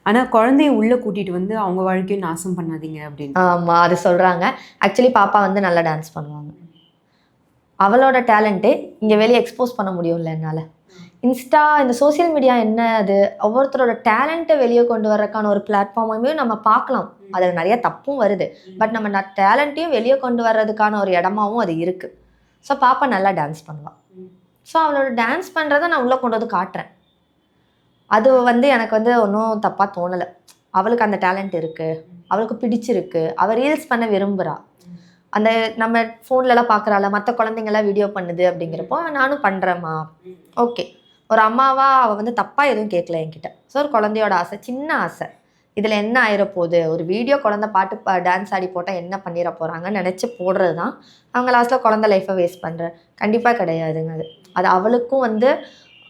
ஆனா குழந்தைய உள்ள கூட்டிட்டு வந்து அவங்க வாழ்க்கையை நாசம் பண்ணாதீங்க அப்படின்னு. ஆமாம், அது சொல்கிறாங்க. ஆக்சுவலி பாப்பா வந்து நல்லா டான்ஸ் பண்ணுவாங்க. அவளோட டேலண்ட்டு இங்கே வெளியே எக்ஸ்போஸ் பண்ண முடியும்ல என்னால். இன்ஸ்டா இந்த சோஷியல் மீடியா என்ன அது ஒவ்வொருத்தரோட டேலண்ட்டை வெளியே கொண்டு வர்றதுக்கான ஒரு பிளாட்ஃபார்மையும் நம்ம பார்க்கலாம். அதில் நிறைய தப்பும் வருது. பட் நம்ம டேலண்ட்டையும் வெளியே கொண்டு வர்றதுக்கான ஒரு இடமாவும் அது இருக்குது. ஸோ பாப்பா நல்லா டான்ஸ் பண்ணுவாள். ஸோ அவளோட டான்ஸ் பண்ணுறதை நான் உள்ளே கொண்டு வந்து காட்டுறேன். அது வந்து எனக்கு வந்து ஒன்றும் தப்பாக தோணலை. அவளுக்கு அந்த டேலண்ட் இருக்குது, அவளுக்கு பிடிச்சிருக்கு, அவள் ரீல்ஸ் பண்ண விரும்புகிறா. அந்த நம்ம ஃபோன்லலாம் பார்க்குறாள், மற்ற குழந்தைங்களாம் வீடியோ பண்ணுது அப்படிங்கிறப்போ நானும் பண்ணுறேம்மா. ஓகே, ஒரு அம்மாவா அவள் வந்து தப்பாக எதுவும் கேட்கல என்கிட்ட. ஸோ ஒரு குழந்தையோட ஆசை, சின்ன ஆசை. இதில் என்ன ஆயிரப்போகுது, ஒரு வீடியோ குழந்தை பாட்டு டான்ஸ் ஆடி போட்டால் என்ன பண்ணிட போகிறாங்கன்னு நினச்சி போடுறது தான். அவங்க லாஸ்ட்டில் குழந்தை லைஃப்பை வேஸ்ட் பண்ணுறேன் கண்டிப்பாக கிடையாதுங்க. அது அது அவளுக்கும் வந்து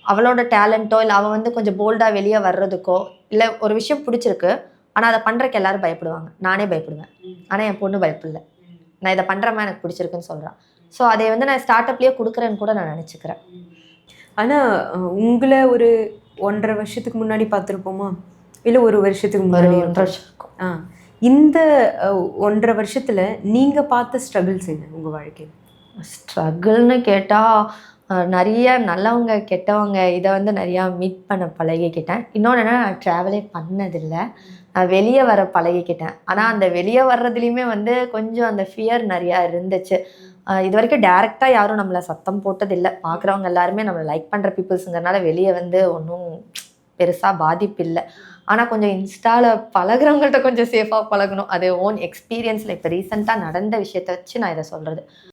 அவளோட டேலண்ட்டோ இல்லை அவள் வந்து கொஞ்சம் போல்டாக வெளியே வர்றதுக்கோ, இல்லை ஒரு விஷயம் பிடிச்சிருக்கு ஆனால் அதை பண்ணுறக்கு எல்லோரும் பயப்படுவாங்க. நானே பயப்படுவேன், ஆனால் என் பொண்ணு பயப்படல. நான் இதை பண்ணுறேம்மா எனக்கு பிடிச்சிருக்குன்னு சொல்கிறான். ஸோ அதை வந்து நான் ஸ்டார்ட் அப்லேயே கொடுக்குறேன்னு கூட நான் நினச்சிக்கிறேன். ஆனால் உங்களை ஒரு 1.5 வருஷத்துக்கு முன்னாடி பார்த்துருப்போமா, இல்லை 1 வருஷத்துக்கு முன்னாடி? 1 வருஷம் இருக்கும். இந்த 1.5 வருஷத்தில் நீங்கள் பார்த்த ஸ்ட்ரகிள்ஸ் என்ன உங்கள் வாழ்க்கையில்? ஸ்ட்ரகிள்னு கேட்டால் நிறைய நல்லவங்க கெட்டவங்க இதை வந்து நிறையா மீட் பண்ண பழகிக்கிட்டேன். இன்னொன்று என்ன, நான் ட்ராவலே பண்ணதில்லை. நான் வெளியே வர பழகிக்கிட்டேன். ஆனால் அந்த வெளியே வர்றதுலேயுமே வந்து கொஞ்சம் அந்த ஃபியர் நிறையா இருந்துச்சு. இது வரைக்கும் டேரெக்டாக யாரும் நம்மளை சத்தம் போட்டதில்லை. பார்க்குறவங்க எல்லாருமே நம்மளை லைக் பண்ணுற பீப்புள்ஸுங்கிறனால வெளியே வந்து ஒன்றும் பெருசாக பாதிப்பு இல்லை. ஆனால் கொஞ்சம் இன்ஸ்டாவில் பழகிறவங்கள்ட்ட கொஞ்சம் சேஃபாக பழகணும். அது ஓன் எக்ஸ்பீரியன்ஸில் இப்போ ரீசெண்டாக நடந்த விஷயத்தை வச்சு நான் இதை சொல்கிறது.